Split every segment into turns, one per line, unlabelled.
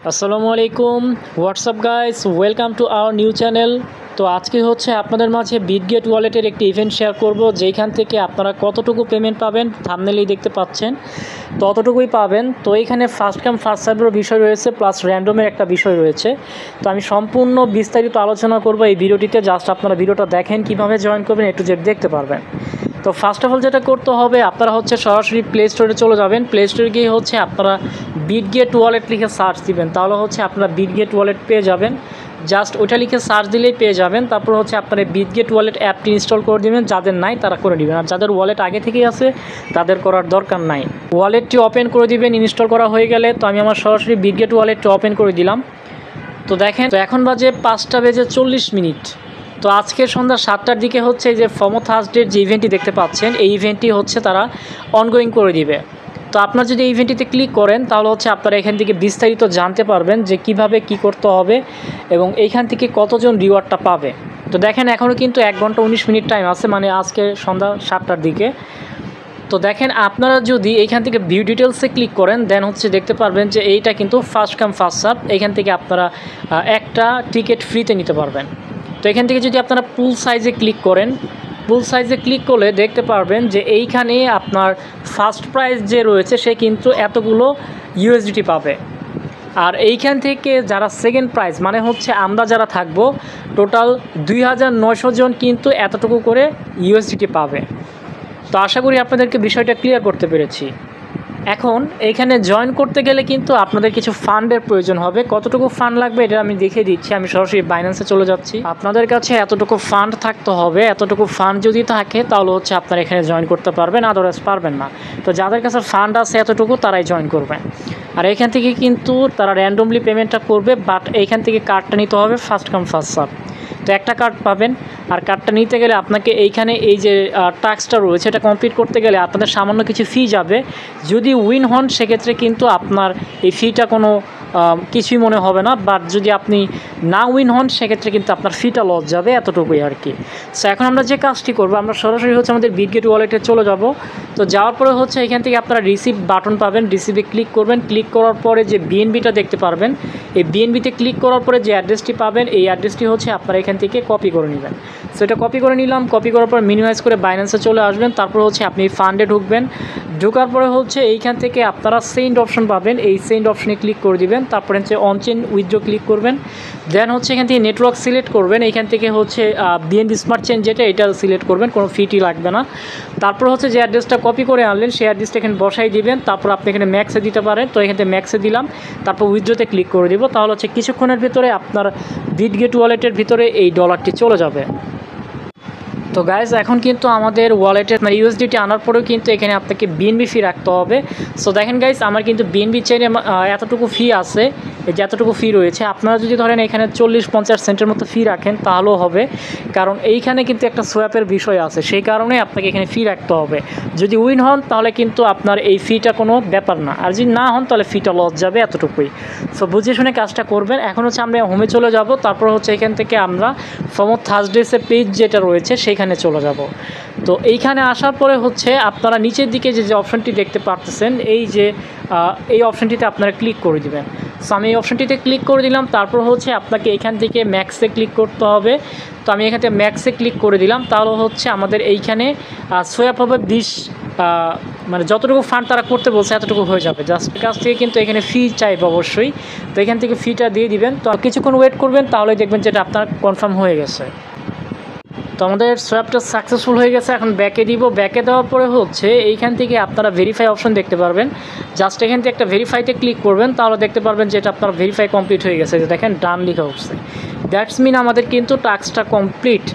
আসসালামু আলাইকুম WhatsApp guys welcome to our new channel. তো আজকে হচ্ছে আপনাদের মাঝে বিটগেট ওয়ালেটের একটি ইভেন্ট শেয়ার করব, যেখান থেকে আপনারা কতটুকু পেমেন্ট পাবেন থাম্বনেলেই দেখতে পাচ্ছেন, ততটুকুই পাবেন। তো এইখানে ফার্স্ট কাম ফার্স্ট সার্ভেরও বিষয় রয়েছে, প্লাস র্যান্ডমের একটা বিষয় রয়েছে। তো আমি সম্পূর্ণ বিস্তারিত আলোচনা করব এই ভিডিওটিতে। জাস্ট আপনারা ভিডিওটা দেখেন, কীভাবে জয়েন করবেন একটু জেড দেখতে পারবেন। তো ফার্স্ট অফ অল যেটা করতে হবে, আপনারা হচ্ছে সরাসরি প্লে স্টোরে চলে যাবেন। প্লে স্টোরে গিয়ে হচ্ছে আপনারা বিটগেট ওয়ালেট লিখে সার্চ দিবেন, তাহলে হচ্ছে আপনারা বিটগেট ওয়ালেট পেয়ে যাবেন। জাস্ট ওইটা লিখে সার্চ দিলেই পেয়ে যাবেন। তারপর হচ্ছে আপনারা বিটগেট ওয়ালেট অ্যাপটি ইনস্টল করে দেবেন, যাদের নাই তারা করে নেবেন, আর যাদের ওয়ালেট আগে থেকেই আছে তাদের করার দরকার নাই। ওয়ালেটটি ওপেন করে দিবেন ইনস্টল করা হয়ে গেলে। তো আমি আমার সরাসরি বিটগেট ওয়ালেটটি ওপেন করে দিলাম। তো দেখেন, তো এখন বাজে 5:40। তো আজকে সন্ধ্যা 7টার দিকে হচ্ছে যে ফমো থার্সডের যে ইভেন্টটি দেখতে পাচ্ছেন, এই ইভেন্টটি হচ্ছে তারা অনগোয়িং করে দিবে। তো আপনারা যদি এই ইভেন্টটিতে ক্লিক করেন, তাহলে হচ্ছে আপনারা এখান থেকে বিস্তারিত জানতে পারবেন যে কিভাবে কি করতে হবে এবং এইখান থেকে কতজন রিওয়ার্ডটা পাবে। তো দেখেন, এখনও কিন্তু 1 ঘন্টা 19 মিনিট টাইম আছে, মানে আজকে সন্ধ্যা 7টার দিকে। তো দেখেন, আপনারা যদি এইখান থেকে ভিউ ডিটেলসে ক্লিক করেন, দেন হচ্ছে দেখতে পারবেন যে এইটা কিন্তু ফার্স্ট কাম ফার্স্ট সার্ভ। এইখান থেকে আপনারা একটা টিকিট ফ্রিতে নিতে পারবেন। তো এখান থেকে যদি আপনারা পুল সাইজে ক্লিক করেন, পুল সাইজে ক্লিক করলে দেখতে পারবেন যে এইখানে আপনার ফার্স্ট প্রাইজ যে রয়েছে সে কিন্তু এতগুলো ইউএসডিটি পাবে। আর এইখান থেকে যারা সেকেন্ড প্রাইজ, মানে হচ্ছে আমরা যারা থাকবো, টোটাল 2900 জন কিন্তু এতটুকু করে ইউএসডিটি পাবে। তো আশা করি আপনাদেরকে বিষয়টা ক্লিয়ার করতে পেরেছি। এখন এইখানে জয়েন করতে গেলে কিন্তু আপনাদের কিছু ফান্ডের প্রয়োজন হবে। কতটুকু ফান্ড লাগবে এটা আমি দেখিয়ে দিচ্ছি। আমি সরাসরি বাইন্যান্সে চলে যাচ্ছি। আপনাদের কাছে এতটুকু ফান্ড থাকতে হবে। এতটুকু ফান্ড যদি থাকে তাহলে হচ্ছে আপনারা এখানে জয়েন করতে পারবেন, আদারওয়াইজ পারবেন না। তো যাদের কাছে ফান্ড আছে এতটুকু, তারাই জয়েন করবেন। আর এইখান থেকে কিন্তু তারা র্যান্ডমলি পেমেন্টটা করবে, বাট এইখান থেকে কার্ডটা নিতে হবে ফার্স্ট কাম ফার্স্ট সার্ভ। তো একটা কার্ড পাবেন, আর কার্ডটা নিতে গেলে আপনাকে এইখানে এই যে টাস্কটা রয়েছে এটা কমপ্লিট করতে গেলে আপনাদের সামান্য কিছু ফি যাবে। যদি উইন হন সেক্ষেত্রে কিন্তু আপনার এই ফিটা কোনো কিছুই মনে হবে না, বাট যদি আপনি না উইন হন সেক্ষেত্রে কিন্তু আপনার ফিটা লস যাবে, এতটুকুই আর কি। সো এখন আমরা যে কাজটি করবো, আমরা সরাসরি হচ্ছে আমাদের বিটগেট ওয়ালেটে চলে যাব। তো যাওয়ার পরে হচ্ছে এখান থেকে আপনারা রিসিভ বাটন পাবেন, রিসিভে ক্লিক করবেন। ক্লিক করার পরে যে বিএনবিটা দেখতে পারবেন, এই বিএনবিতে ক্লিক করার পরে যে অ্যাড্রেসটি পাবেন, এই অ্যাড্রেসটি হচ্ছে আপনারা এখান থেকে কপি করে নেবেন। সো এটা কপি করে নিলাম। কপি করার পর মিনিমাইজ করে বাইন্যান্সে চলে আসবেন। তারপর হচ্ছে আপনি ফান্ডে ঢুকবেন। ঢোকার পরে হচ্ছে এইখান থেকে আপনারা সেন্ড অপশন পাবেন, এই সেন্ড অপশনে ক্লিক করে দিবেন। তারপরে হচ্ছে অনচেন উইথড্র ক্লিক করবেন। দেন হচ্ছে এখান থেকে নেটওয়ার্ক সিলেক্ট করবেন। এইখান থেকে হচ্ছে বিএনবি স্মার্ট চেন যেটা, এটা সিলেক্ট করবেন, কোনো ফিটি লাগবে না। তারপর হচ্ছে যে অ্যাড্রেসটা কপি করে আনলেন সেই অ্যাড্রেসটা এখানে বসাই দিবেন। তারপর আপনি এখানে ম্যাক্সে দিতে পারেন। তো এখান থেকে ম্যাক্সে দিলাম, তারপর উইথড্রোতে ক্লিক করে দিব। তাহলে হচ্ছে কিছুক্ষণের ভিতরে আপনার বিটগেট ওয়ালেটের ভিতরে এই ডলারটি চলে যাবে। তো গাইজ, এখন কিন্তু আমাদের ওয়ালেটের মানে ইউএসডিটি আনার পরেও কিন্তু এখানে আপনাকে বিএনবি ফি রাখতে হবে। সো দেখেন গাইজ, আমার কিন্তু বিএনবি চেইনে এতটুকু ফি আছে, এই যে এতটুকু ফি রয়েছে। আপনারা যদি ধরেন এখানে 40-50 সেন্টের মতো ফি রাখেন তাহলেও হবে, কারণ এইখানে কিন্তু একটা সোয়াপের বিষয় আছে, সেই কারণে আপনাকে এখানে ফি রাখতে হবে। যদি উইন হন তাহলে কিন্তু আপনার এই ফিটা কোনো ব্যাপার না, আর যদি না হন তাহলে ফিটা লস যাবে, এতটুকুই। সো বুঝে শুনে কাজটা করবেন। এখন হচ্ছে আমরা হোমে চলে যাব। তারপর হচ্ছে এখান থেকে আমরা ফমো থার্সডেসের পেজ যেটা রয়েছে সেইখানে চলে যাব। তো এইখানে আসার পরে হচ্ছে আপনারা নিচের দিকে যে অপশনটি দেখতে পারতেছেন, এই অপশনটিতে আপনারা ক্লিক করে দিবেন। সো আমি এই অপশনটিতে ক্লিক করে দিলাম। তারপর হচ্ছে আপনাকে এখান থেকে ম্যাক্সে ক্লিক করতে হবে। তো আমি এখান থেকে ম্যাক্সে ক্লিক করে দিলাম। তাহলে হচ্ছে আমাদের এইখানে সোয়াপ হবে 20, মানে যতটুকু ফান্ড তারা করতে বলছে এতটুকু হয়ে যাবে। জাস্ট কাছ থেকে কিন্তু এখানে ফি চাইবে অবশ্যই। তো এখান থেকে ফিটা দিয়ে দিবেন। তো কিছুক্ষণ ওয়েট করবেন, তাহলে দেখবেন যেটা আপনার কনফার্ম হয়ে গেছে। তো আমাদের সোয়াপটা সাকসেসফুল হয়ে গেছে। এখন ব্যাকে দিব। ব্যাকে দেওয়ার পরে হচ্ছে এইখান থেকে আপনারা ভেরিফাই অপশন দেখতে পারবেন। জাস্ট এখান থেকে একটা ভেরিফাইতে ক্লিক করবেন, তাহলে দেখতে পারবেন যে এটা আপনার ভেরিফাই কমপ্লিট হয়ে গেছে। দেখেন ডান লেখা উঠছে, দ্যাটস মিন আমাদের কিন্তু টাস্কটা কমপ্লিট।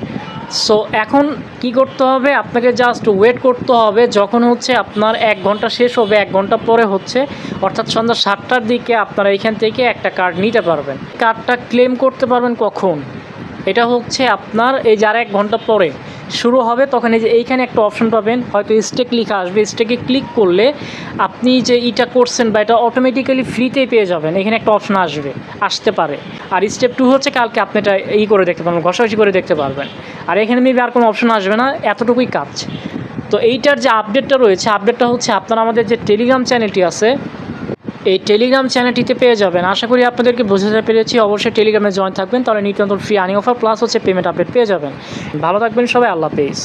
সো এখন কি করতে হবে, আপনাকে জাস্ট ওয়েট করতে হবে। যখন হচ্ছে আপনার 1 ঘন্টা শেষ হবে, 1 ঘন্টা পরে হচ্ছে অর্থাৎ সন্ধ্যা 7টার দিকে আপনারা এইখান থেকে একটা কার্ড নিতে পারবেন। কার্ডটা ক্লেম করতে পারবেন কখন, এটা হচ্ছে আপনার এই যার 1 ঘন্টা পরে শুরু হবে, তখন এই যে এইখানে একটা অপশন পাবেন, হয়তো স্টেক লেখা আসবে। স্টেকে ক্লিক করলে আপনি যে এটা করছেন বা এটা অটোমেটিক্যালি ফ্রিতেই পেয়ে যাবেন। এখানে একটা অপশন আসতে পারে। আর স্টেপ 2 হচ্ছে কালকে আপনি এটা করে দেখতে পারবেন, ঘষাঘষি করে দেখতে পারবেন। আর এখানে মেবি আর কোনো অপশন আসবে না, এতটুকুই কাজ। তো এইটার যে আপডেটটা রয়েছে, আপডেটটা হচ্ছে আপনারা আমাদের যে টেলিগ্রাম চ্যানেলটি আছে এই টেলিগ্রাম চ্যানেলটিতে পেয়ে যাবেন। আশা করি আপনাদেরকে বোঝাতে পেরেছি। অবশ্যই টেলিগ্রামে জয়েন থাকবেন, তাহলে নিত্য নতুন ফ্রি আর্নিং অফার প্লাস হচ্ছে পেমেন্ট আপডেট পেয়ে যাবেন। ভালো থাকবেন সবাই, আল্লাহ হাফেজ।